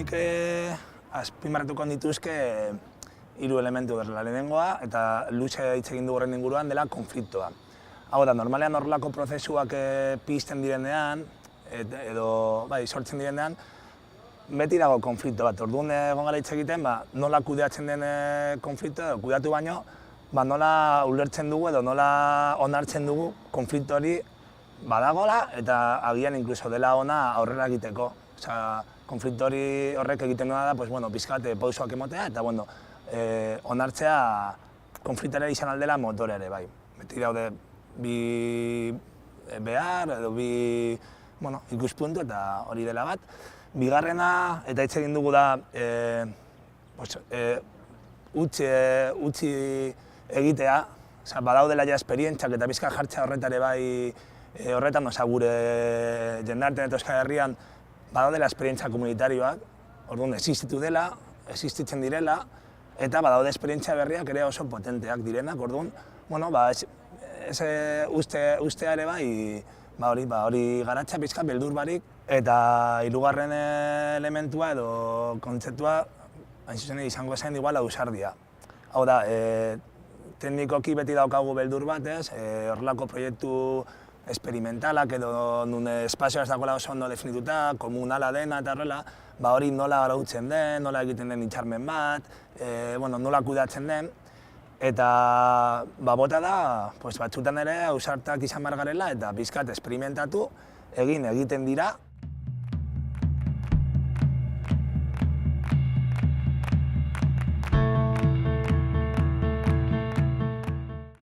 nik azpimarratuko nituzke hiru elementu dela. Lehenengoa, eta luze hitz egin du horren inguruan, dela konfliktoa. Hau da, normalean horrelako prozesuak pizten direnean, edo sortzen direnean, beti dago konflikto bat. Orduan egon gara hitz egiten, nola kudeatzen den konflikto, edo kudeatu baino, nola ulertzen dugu edo nola onartzen dugu konflikto hori badagola eta agian inkluso dela ona aurrera egiteko. Osea, konflikto hori horrek egiten duena da, pixkat pausoak emotea eta onartzea konfliktoa izan aldela motore ere, bai. Beti daude bi behar edo bi ikuspuntu eta hori dela bat. Bigarrena, eta hitz egin dugu da, utzi egitea, badaudela ja esperientziak eta pixka jartzea horretare bai horretan, gure jendartean eta Euskal Herrian badaudela esperientzia komunitarioak, orduan existitu dela, existitzen direla, eta badaude esperientzia berriak ere oso potenteak direnak, orduan, ustea ere bai, hori garatza pixka beldur barik, eta hirugarren elementua edo kontzeptua hain zuzen izango zen igual ausardia. Hau da, teknikoki beti daukagu beldur bat, horrelako proiektu esperimentalak edo nun espazioa ez dagoela oso ondo definituta, komunala dena eta horrela, hori nola arautzen den, nola egiten den hitzarmen bat, nola kudeatzen den, eta bota da, batzutan ere ausartak izan behar garela eta pixkat esperimentatu egiten dira,